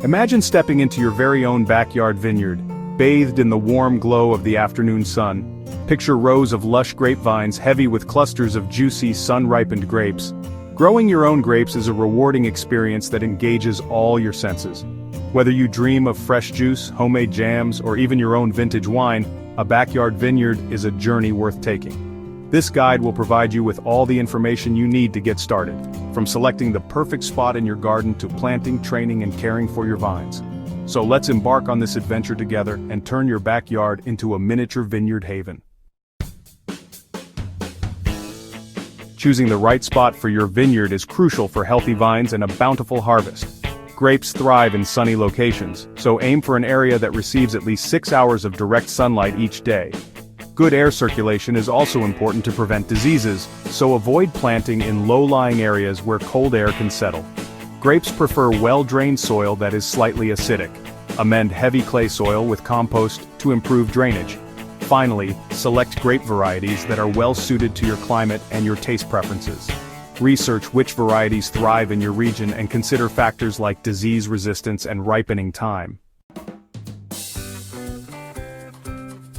Imagine stepping into your very own backyard vineyard, bathed in the warm glow of the afternoon sun. Picture rows of lush grapevines heavy with clusters of juicy, sun-ripened grapes. Growing your own grapes is a rewarding experience that engages all your senses. Whether you dream of fresh juice, homemade jams, or even your own vintage wine, a backyard vineyard is a journey worth taking. This guide will provide you with all the information you need to get started, from selecting the perfect spot in your garden to planting, training, and caring for your vines. So let's embark on this adventure together and turn your backyard into a miniature vineyard haven. Choosing the right spot for your vineyard is crucial for healthy vines and a bountiful harvest. Grapes thrive in sunny locations, so aim for an area that receives at least 6 hours of direct sunlight each day. Good air circulation is also important to prevent diseases, so avoid planting in low-lying areas where cold air can settle. Grapes prefer well-drained soil that is slightly acidic. Amend heavy clay soil with compost to improve drainage. Finally, select grape varieties that are well-suited to your climate and your taste preferences. Research which varieties thrive in your region and consider factors like disease resistance and ripening time.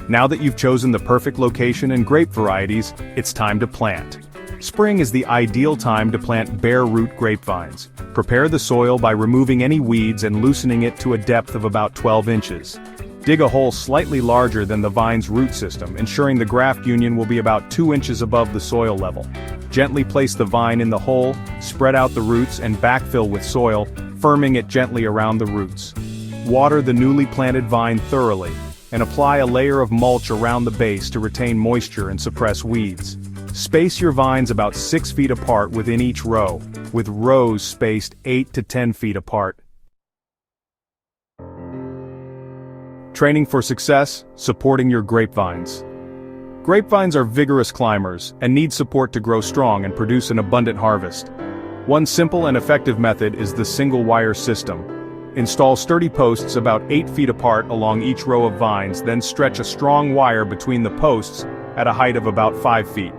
Now that you've chosen the perfect location and grape varieties, it's time to plant. Spring is the ideal time to plant bare root grapevines. Prepare the soil by removing any weeds and loosening it to a depth of about 12 inches. Dig a hole slightly larger than the vine's root system, ensuring the graft union will be about 2 inches above the soil level. Gently place the vine in the hole, spread out the roots and backfill with soil, firming it gently around the roots. Water the newly planted vine thoroughly, and apply a layer of mulch around the base to retain moisture and suppress weeds. Space your vines about 6 feet apart within each row, with rows spaced 8 to 10 feet apart. Training for success, supporting your grapevines. Grapevines are vigorous climbers and need support to grow strong and produce an abundant harvest. One simple and effective method is the single-wire system. Install sturdy posts about 8 feet apart along each row of vines, then stretch a strong wire between the posts at a height of about 5 feet.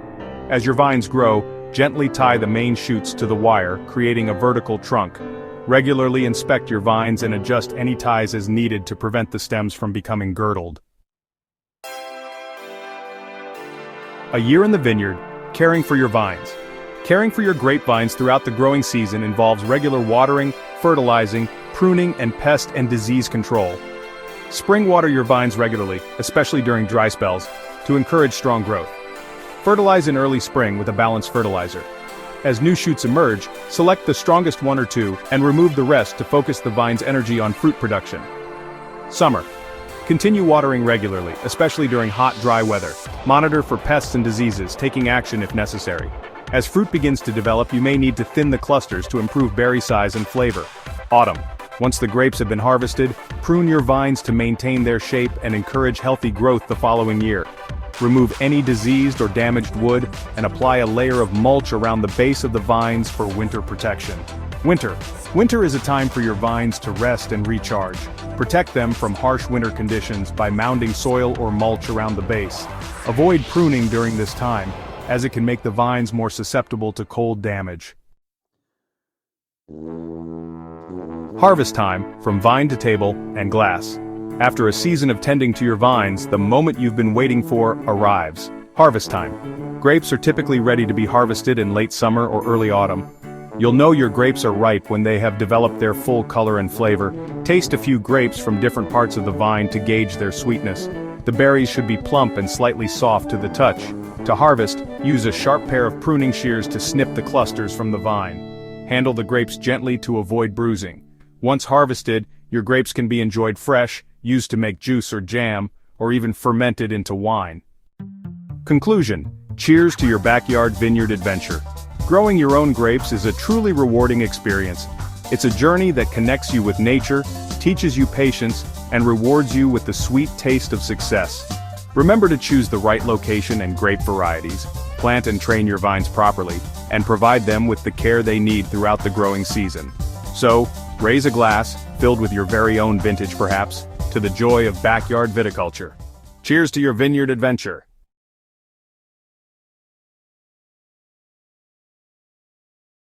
As your vines grow, gently tie the main shoots to the wire, creating a vertical trunk. Regularly inspect your vines and adjust any ties as needed to prevent the stems from becoming girdled. A year in the vineyard, caring for your vines. Caring for your grapevines throughout the growing season involves regular watering, fertilizing, pruning, and pest and disease control. Spring water your vines regularly, especially during dry spells, to encourage strong growth. Fertilize in early spring with a balanced fertilizer. As new shoots emerge, select the strongest 1 or 2 and remove the rest to focus the vine's energy on fruit production. Summer. Continue watering regularly, especially during hot, dry weather. Monitor for pests and diseases, taking action if necessary. As fruit begins to develop, you may need to thin the clusters to improve berry size and flavor. Autumn. Once the grapes have been harvested, prune your vines to maintain their shape and encourage healthy growth the following year. Remove any diseased or damaged wood, and apply a layer of mulch around the base of the vines for winter protection. Winter. Winter is a time for your vines to rest and recharge. Protect them from harsh winter conditions by mounding soil or mulch around the base. Avoid pruning during this time, as it can make the vines more susceptible to cold damage. Harvest time, from vine to table and glass. After a season of tending to your vines, the moment you've been waiting for arrives. Harvest time. Grapes are typically ready to be harvested in late summer or early autumn. You'll know your grapes are ripe when they have developed their full color and flavor. Taste a few grapes from different parts of the vine to gauge their sweetness. The berries should be plump and slightly soft to the touch. To harvest, use a sharp pair of pruning shears to snip the clusters from the vine. Handle the grapes gently to avoid bruising. Once harvested, your grapes can be enjoyed fresh, used to make juice or jam, or even fermented into wine. Conclusion. Cheers to your backyard vineyard adventure. Growing your own grapes is a truly rewarding experience. It's a journey that connects you with nature, teaches you patience, and rewards you with the sweet taste of success. Remember to choose the right location and grape varieties, plant and train your vines properly, and provide them with the care they need throughout the growing season. So, raise a glass, filled with your very own vintage perhaps, to the joy of backyard viticulture. Cheers to your vineyard adventure.